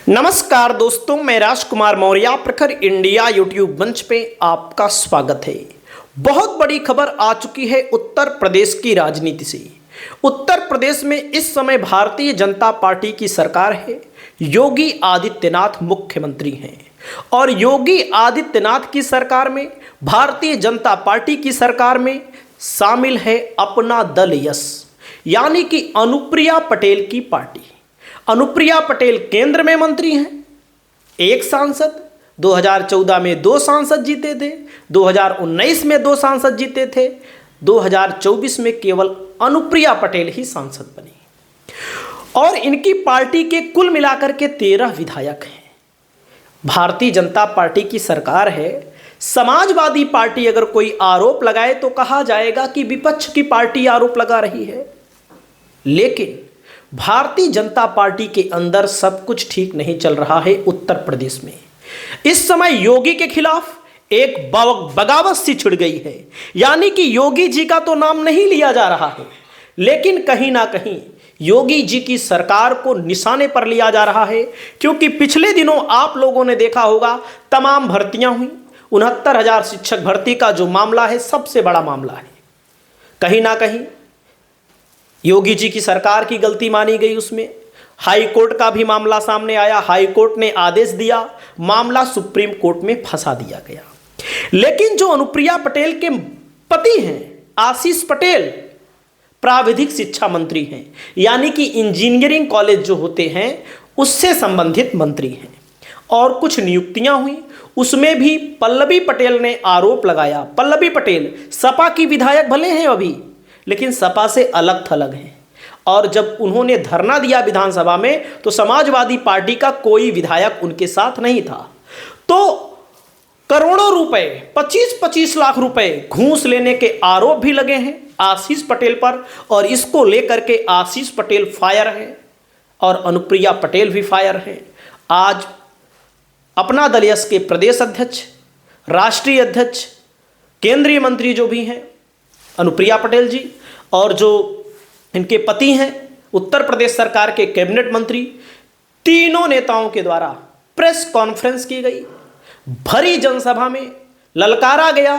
नमस्कार दोस्तों, मैं राजकुमार मौर्य प्रखर इंडिया यूट्यूब मंच पे आपका स्वागत है। बहुत बड़ी खबर आ चुकी है उत्तर प्रदेश की राजनीति से। उत्तर प्रदेश में इस समय भारतीय जनता पार्टी की सरकार है। योगी आदित्यनाथ मुख्यमंत्री हैं और योगी आदित्यनाथ की सरकार में, भारतीय जनता पार्टी की सरकार में शामिल है अपना दल यश, यानी कि अनुप्रिया पटेल की पार्टी। अनुप्रिया पटेल केंद्र में मंत्री हैं, एक सांसद, 2014 में 2 सांसद जीते थे, 2019 में 2 सांसद जीते थे, 2024 में केवल अनुप्रिया पटेल ही सांसद बनी और इनकी पार्टी के कुल मिलाकर के 13 विधायक हैं। भारतीय जनता पार्टी की सरकार है। समाजवादी पार्टी अगर कोई आरोप लगाए तो कहा जाएगा कि विपक्ष की पार्टी आरोप लगा रही है, लेकिन भारतीय जनता पार्टी के अंदर सब कुछ ठीक नहीं चल रहा है। उत्तर प्रदेश में इस समय योगी के खिलाफ एक बगावत सी छिड़ गई है, यानी कि योगी जी का तो नाम नहीं लिया जा रहा है, लेकिन कहीं ना कहीं योगी जी की सरकार को निशाने पर लिया जा रहा है। क्योंकि पिछले दिनों आप लोगों ने देखा होगा, तमाम भर्तियां हुई। 69,000 शिक्षक भर्ती का जो मामला है, सबसे बड़ा मामला है। कहीं ना कहीं योगी जी की सरकार की गलती मानी गई। उसमें हाई कोर्ट का भी मामला सामने आया। हाई कोर्ट ने आदेश दिया, मामला सुप्रीम कोर्ट में फंसा दिया गया। लेकिन जो अनुप्रिया पटेल के पति हैं, आशीष पटेल, प्राविधिक शिक्षा मंत्री हैं, यानी कि इंजीनियरिंग कॉलेज जो होते हैं उससे संबंधित मंत्री हैं। और कुछ नियुक्तियां हुई, उसमें भी पल्लवी पटेल ने आरोप लगाया। पल्लवी पटेल सपा की विधायक भले हैं अभी, लेकिन सपा से अलग थलग हैं। और जब उन्होंने धरना दिया विधानसभा में, तो समाजवादी पार्टी का कोई विधायक उनके साथ नहीं था। तो करोड़ों रुपए, 25-25 लाख रुपए घूस लेने के आरोप भी लगे हैं आशीष पटेल पर, और इसको लेकर के आशीष पटेल फायर है और अनुप्रिया पटेल भी फायर है। आज अपना दल यश के प्रदेश अध्यक्ष, राष्ट्रीय अध्यक्ष, केंद्रीय मंत्री जो भी हैं अनुप्रिया पटेल जी, और जो इनके पति हैं उत्तर प्रदेश सरकार के कैबिनेट मंत्री, तीनों नेताओं के द्वारा प्रेस कॉन्फ्रेंस की गई। भरी जनसभा में ललकारा गया।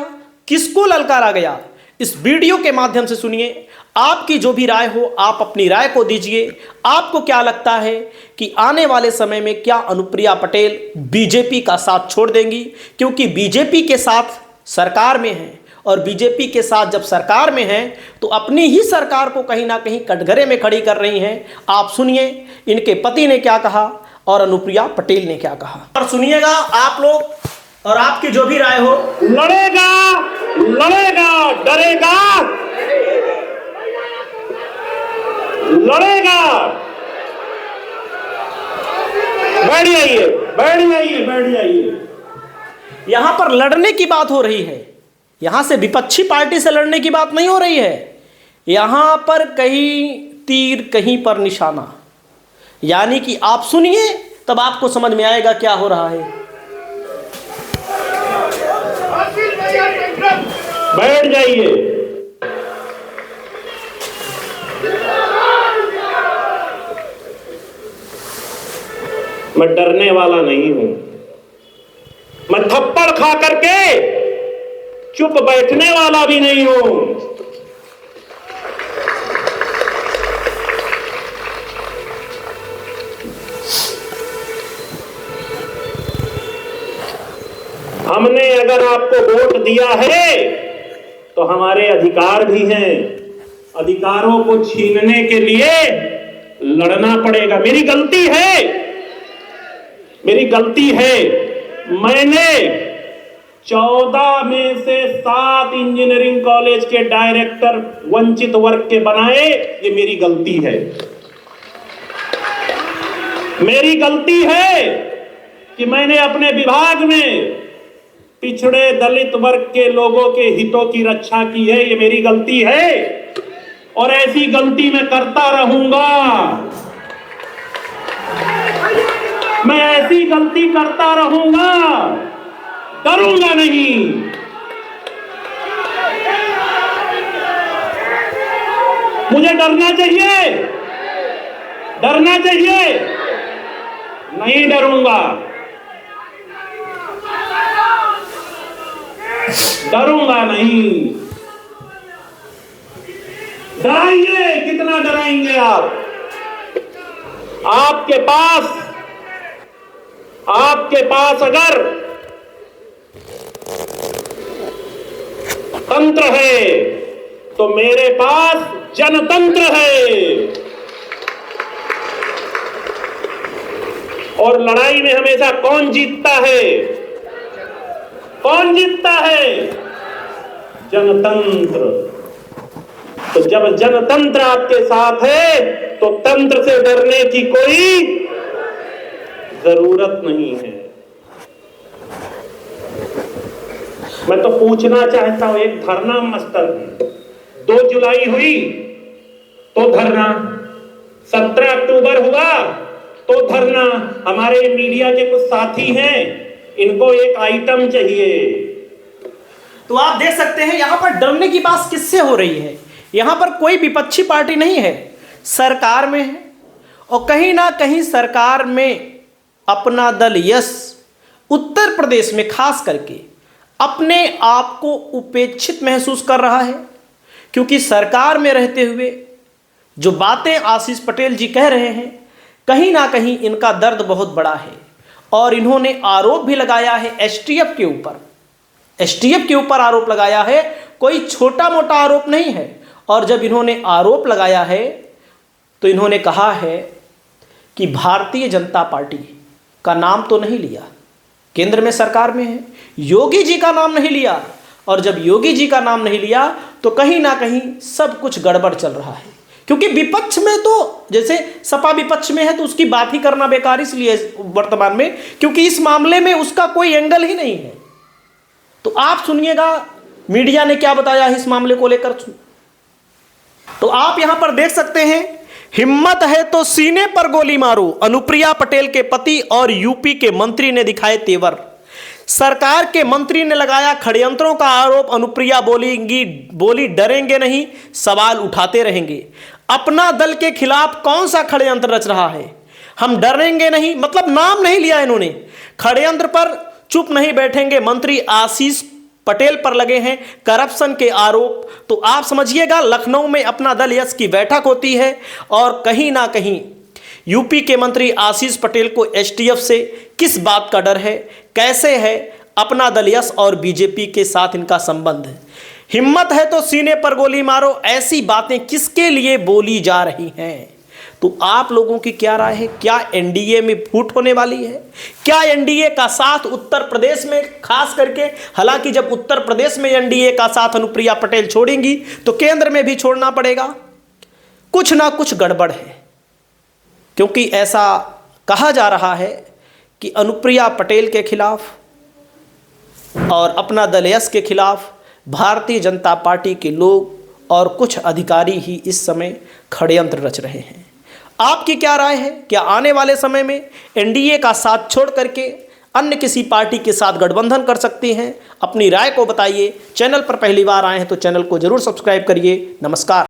किसको ललकारा गया, इस वीडियो के माध्यम से सुनिए। आपकी जो भी राय हो, आप अपनी राय को दीजिए। आपको क्या लगता है कि आने वाले समय में क्या अनुप्रिया पटेल बीजेपी का साथ छोड़ देंगी? क्योंकि बीजेपी के साथ सरकार में है, और बीजेपी के साथ जब सरकार में हैं तो अपनी ही सरकार को कहीं ना कहीं कटघरे में खड़ी कर रही हैं। आप सुनिए इनके पति ने क्या कहा और अनुप्रिया पटेल ने क्या कहा, और सुनिएगा आप लोग, और आपकी जो भी राय हो। लड़ेगा, लड़ेगा, डरेगा, लड़ेगा। बैठ जाइए, बैठ जाइए, बैठ जाइए। यहां पर लड़ने की बात हो रही है, यहां से विपक्षी पार्टी से लड़ने की बात नहीं हो रही है। यहां पर कहीं तीर कहीं पर निशाना, यानी कि आप सुनिए तब आपको समझ में आएगा क्या हो रहा है। बैठ जाइए। मैं डरने वाला नहीं हूं। मैं थप्पड़ खा करके चुप बैठने वाला भी नहीं हूं। हमने अगर आपको वोट दिया है तो हमारे अधिकार भी हैं। अधिकारों को छीनने के लिए लड़ना पड़ेगा। मेरी गलती है, मेरी गलती है। मैंने 14 में से 7 इंजीनियरिंग कॉलेज के डायरेक्टर वंचित वर्ग के बनाए। ये मेरी गलती है। मेरी गलती है कि मैंने अपने विभाग में पिछड़े दलित वर्ग के लोगों के हितों की रक्षा की है। ये मेरी गलती है और ऐसी गलती मैं करता रहूंगा। मैं ऐसी गलती करता रहूंगा, डरूंगा नहीं। मुझे डरना चाहिए, डरना चाहिए। नहीं डरूंगा, डरूंगा नहीं। डराइए, कितना डराएंगे आप? आपके पास अगर तंत्र है तो मेरे पास जनतंत्र है। और लड़ाई में हमेशा कौन जीतता है? कौन जीतता है? जनतंत्र। तो जब जनतंत्र आपके साथ है तो तंत्र से डरने की कोई जरूरत नहीं है। मैं तो पूछना चाहता हूं, एक धरना मस्तर 2 जुलाई हुई तो धरना, 17 अक्टूबर हुआ तो धरना। हमारे मीडिया के कुछ साथी हैं, इनको एक आइटम चाहिए। तो आप देख सकते हैं यहां पर डरने की बात किससे हो रही है। यहां पर कोई विपक्षी पार्टी नहीं है, सरकार में है और कहीं ना कहीं सरकार में अपना दल यस उत्तर प्रदेश में खास करके अपने आप को उपेक्षित महसूस कर रहा है, क्योंकि सरकार में रहते हुए जो बातें आशीष पटेल जी कह रहे हैं कहीं ना कहीं इनका दर्द बहुत बड़ा है। और इन्होंने आरोप भी लगाया है एसटीएफ के ऊपर। एसटीएफ के ऊपर आरोप लगाया है, कोई छोटा मोटा आरोप नहीं है। और जब इन्होंने आरोप लगाया है तो इन्होंने कहा है कि भारतीय जनता पार्टी का नाम तो नहीं लिया, केंद्र में सरकार में है, योगी जी का नाम नहीं लिया। और जब योगी जी का नाम नहीं लिया तो कहीं ना कहीं सब कुछ गड़बड़ चल रहा है, क्योंकि विपक्ष में तो जैसे सपा विपक्ष में है तो उसकी बात ही करना बेकार इसलिए वर्तमान में, क्योंकि इस मामले में उसका कोई एंगल ही नहीं है। तो आप सुनिएगा मीडिया ने क्या बताया है इस मामले को लेकर। तो आप यहां पर देख सकते हैं, हिम्मत है तो सीने पर गोली मारो, अनुप्रिया पटेल के पति और यूपी के मंत्री ने दिखाए तेवर। सरकार के मंत्री ने लगाया षड्यंत्रों का आरोप, अनुप्रिया बोली डरेंगे नहीं, सवाल उठाते रहेंगे। अपना दल के खिलाफ कौन सा षड्यंत्र रच रहा है? हम डरेंगे नहीं, मतलब नाम नहीं लिया इन्होंने। षड्यंत्र पर चुप नहीं बैठेंगे, मंत्री आशीष पटेल पर लगे हैं करप्शन के आरोप। तो आप समझिएगा लखनऊ में अपना दल यस की बैठक होती है और कहीं ना कहीं यूपी के मंत्री आशीष पटेल को एसटीएफ से किस बात का डर है, कैसे है अपना दल यस और बीजेपी के साथ इनका संबंध है। हिम्मत है तो सीने पर गोली मारो, ऐसी बातें किसके लिए बोली जा रही हैं? तो आप लोगों की क्या राय है? क्या एनडीए में फूट होने वाली है? क्या एनडीए का साथ उत्तर प्रदेश में खास करके, हालांकि जब उत्तर प्रदेश में एनडीए का साथ अनुप्रिया पटेल छोड़ेंगी तो केंद्र में भी छोड़ना पड़ेगा। कुछ ना कुछ गड़बड़ है, क्योंकि ऐसा कहा जा रहा है कि अनुप्रिया पटेल के खिलाफ और अपना दल यस के खिलाफ भारतीय जनता पार्टी के लोग और कुछ अधिकारी ही इस समय षड्यंत्र रच रहे हैं। आपकी क्या राय है? क्या आने वाले समय में एनडीए का साथ छोड़ करके अन्य किसी पार्टी के साथ गठबंधन कर सकती हैं? अपनी राय को बताइए। चैनल पर पहली बार आए हैं तो चैनल को जरूर सब्सक्राइब करिए। नमस्कार।